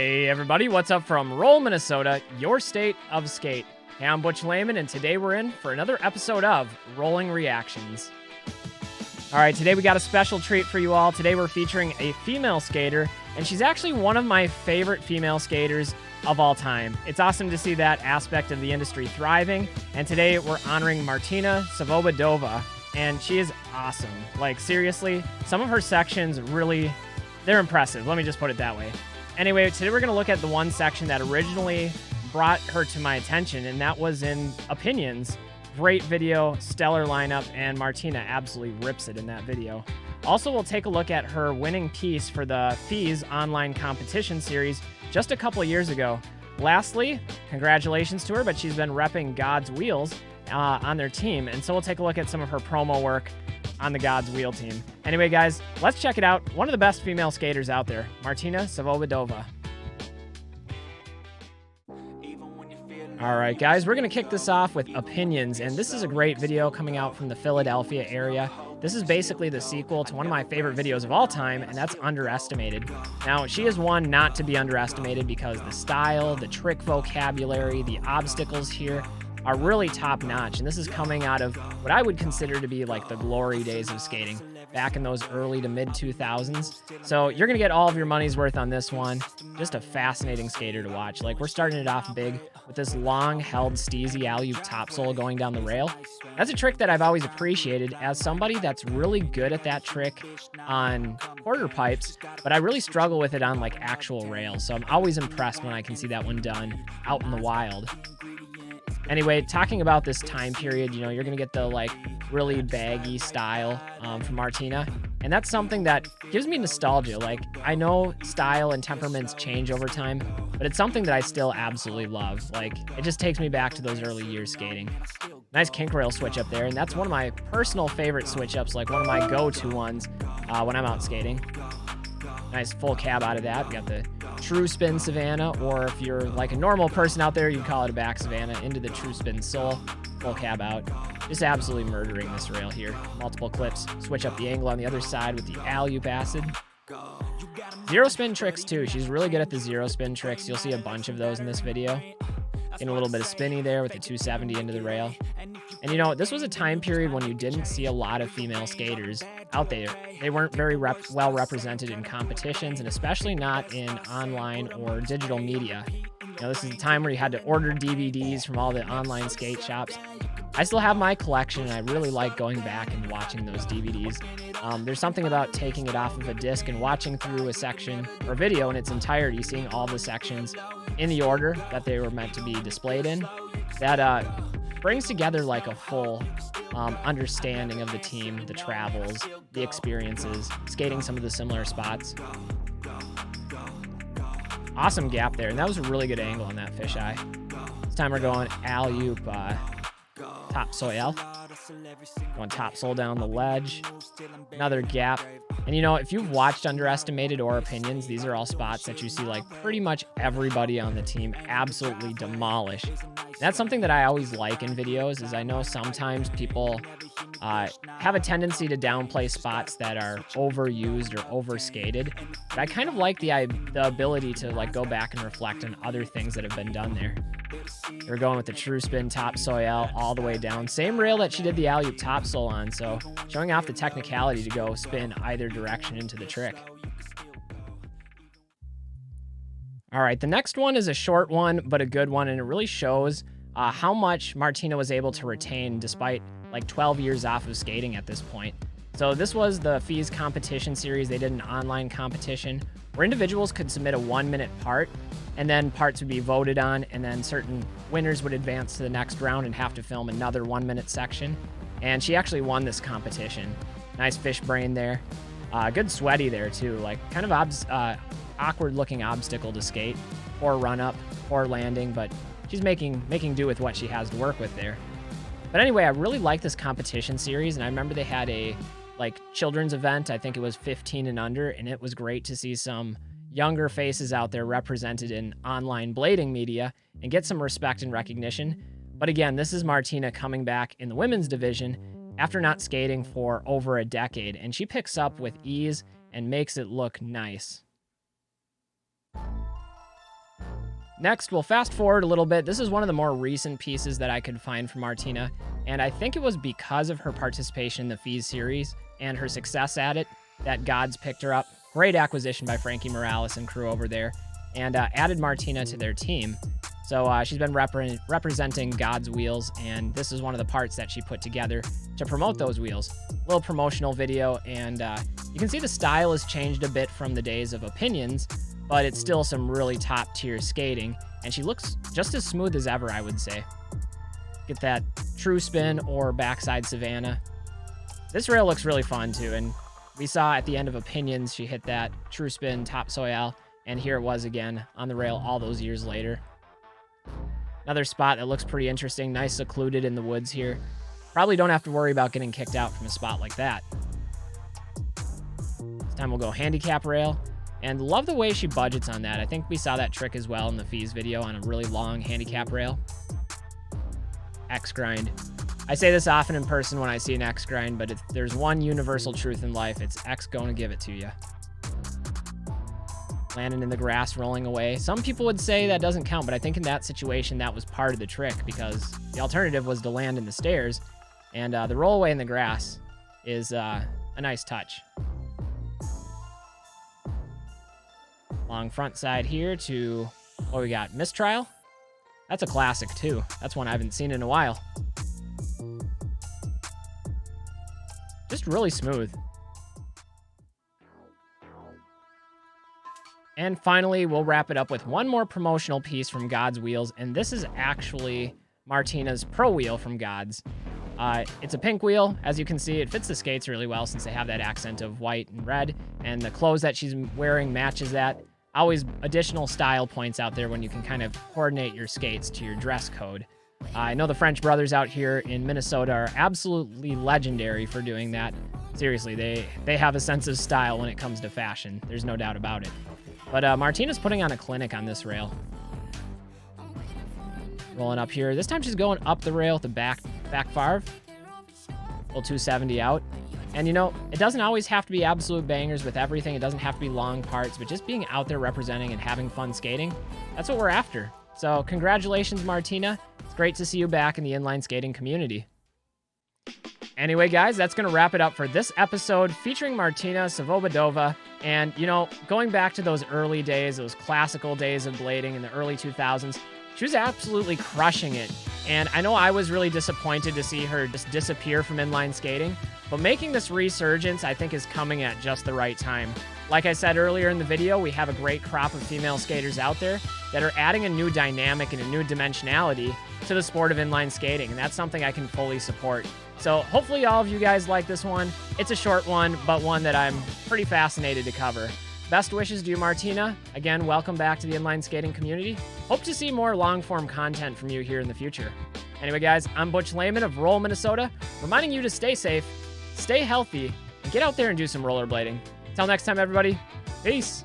Hey everybody, what's up from Roll, Minnesota, your state of skate. Hey, I'm Butch Lehman, and today we're in for another episode of Rolling Reactions. All right, today we got a special treat for you all. Today we're featuring a female skater, and she's actually one of my favorite female skaters of all time. It's awesome to see that aspect of the industry thriving, and today we're honoring Martina Svobodova, and she is awesome. Like, seriously, some of her sections really, they're impressive. Let me just put it that way. Anyway, today we're going to look at the one section that originally brought her to my attention, and that was in Opinions. Great video, stellar lineup, and Martina absolutely rips it in that video. Also, we'll take a look at her winning piece for the FISE online competition series just a couple of years ago. Lastly, congratulations to her, but she's been repping Gawds wheels on their team, and so we'll take a look at some of her promo work on the Gawds wheel team. Anyway, guys, let's check it out. One of the best female skaters out there, Martina Svobodova. All right, guys, we're going to kick this off with Opinions, and this is a great video coming out from the Philadelphia area. This is basically the sequel to one of my favorite videos of all time, and that's Underestimated. Now, she is one not to be underestimated because the style, the trick vocabulary, the obstacles here are really top-notch, and this is coming out of what I would consider to be like the glory days of skating back in those early to mid-2000s. So you're going to get all of your money's worth on this one. Just a fascinating skater to watch. Like, we're starting it off big with this long-held steezy alley-oop topsoul going down the rail. That's a trick that I've always appreciated as somebody that's really good at that trick on quarter pipes, but I really struggle with it on like actual rails. So I'm always impressed when I can see that one done out in the wild. Anyway, talking about this time period, you know, you're going to get the like really baggy style from Martina. And that's something that gives me nostalgia. Like, I know style and temperaments change over time, but it's something that I still absolutely love. Like, it just takes me back to those early years skating. Nice kink rail switch up there. And that's one of my personal favorite switch ups, like one of my go-to ones when I'm out skating. Nice full cab out of that. We got the true spin Savannah, or if you're like a normal person out there, you'd call it a back Savannah, into the true spin Soul. Full cab out. Just absolutely murdering this rail here. Multiple clips. Switch up the angle on the other side with the alley-oop acid. Zero spin tricks too. She's really good at the zero spin tricks. You'll see a bunch of those in this video. Getting a little bit of spinny there with the 270 into the rail. And you know, this was a time period when you didn't see a lot of female skaters out there. They weren't very well represented in competitions, and especially not in online or digital media. You know, this is a time where you had to order DVDs from all the online skate shops. I still have my collection, and I really like going back and watching those DVDs. There's something about taking it off of a disc and watching through a section or video in its entirety, seeing all the sections in the order that they were meant to be displayed in, that brings together like a full understanding of the team, the travels, the experiences, skating some of the similar spots. Awesome gap there, and that was a really good angle on that fisheye. This time we're going alley-oop topsoil. Going topsoul down the ledge. Another gap. And you know, if you've watched Underestimated or Opinions, these are all spots that you see like pretty much everybody on the team absolutely demolish. That's something that I always like in videos, is I know sometimes people have a tendency to downplay spots that are overused or overskated. But I kind of like the ability to like go back and reflect on other things that have been done there. We're going with the true spin topsoil all the way down. Same rail that she did the alley-oop topsoul on, so showing off the technicality to go spin either direction into the trick. All right, the next one is a short one, but a good one, and it really shows how much Martina was able to retain despite like 12 years off of skating at this point. So this was the FISE competition series. They did an online competition where individuals could submit a 1-minute part, and then parts would be voted on, and then certain winners would advance to the next round and have to film another 1-minute section. And she actually won this competition. Nice fish brain there. Good sweaty there too, like kind of awkward looking obstacle to skate. Poor run up, poor landing, but she's making do with what she has to work with there. But anyway, I really like this competition series, and I remember they had a like children's event. I think it was 15 and under, and it was great to see some younger faces out there represented in online blading media and get some respect and recognition. But again, this is Martina coming back in the women's division after not skating for over a decade, and she picks up with ease and makes it look nice. Next, we'll fast forward a little bit. This is one of the more recent pieces that I could find from Martina, and I think it was because of her participation in the FISE series and her success at it that Gawds picked her up. Great acquisition by Frankie Morales and crew over there, and added Martina to their team. So she's been representing Gawds wheels, and this is one of the parts that she put together to promote those wheels. A little promotional video, and you can see the style has changed a bit from the days of Opinions, but it's still some really top-tier skating, and she looks just as smooth as ever, I would say. Get that true spin or backside Savannah. This rail looks really fun, too, and we saw at the end of Opinions, she hit that true spin top soil, and here it was again on the rail all those years later. Another spot that looks pretty interesting, nice secluded in the woods here. Probably don't have to worry about getting kicked out from a spot like that. This time we'll go handicap rail, and love the way she budgets on that. I think we saw that trick as well in the FISE video on a really long handicap rail. X grind. I say this often in person when I see an X grind, but if there's one universal truth in life, it's X going to give it to you. Landing in the grass, rolling away. Some people would say that doesn't count, but I think in that situation, that was part of the trick because the alternative was to land in the stairs, and the roll away in the grass is a nice touch. Long front side here to, what we got, mistrial? That's a classic too. That's one I haven't seen in a while. Just really smooth. And finally, we'll wrap it up with one more promotional piece from Gawds Wheels, and this is actually Martina's Pro Wheel from Gawds. It's a pink wheel. As you can see, it fits the skates really well since they have that accent of white and red, and the clothes that she's wearing matches that. Always additional style points out there when you can kind of coordinate your skates to your dress code. I know the French brothers out here in Minnesota are absolutely legendary for doing that. Seriously, they have a sense of style when it comes to fashion. There's no doubt about it. But Martina's putting on a clinic on this rail. Rolling up here. This time she's going up the rail with the back farv. Little 270 out. And, you know, it doesn't always have to be absolute bangers with everything. It doesn't have to be long parts, but just being out there representing and having fun skating, that's what we're after. So congratulations, Martina. It's great to see you back in the inline skating community. Anyway, guys, that's going to wrap it up for this episode featuring Martina Svobodova. And, you know, going back to those early days, those classical days of blading in the early 2000s, she was absolutely crushing it. And I know I was really disappointed to see her just disappear from inline skating, but making this resurgence, I think, is coming at just the right time. Like I said earlier in the video, we have a great crop of female skaters out there that are adding a new dynamic and a new dimensionality to the sport of inline skating, and that's something I can fully support. So hopefully all of you guys like this one. It's a short one, but one that I'm pretty fascinated to cover. Best wishes to you, Martina. Again, welcome back to the inline skating community. Hope to see more long-form content from you here in the future. Anyway, guys, I'm Butch Lehman of Roll, Minnesota, reminding you to stay safe, stay healthy, and get out there and do some rollerblading. Until next time, everybody, peace.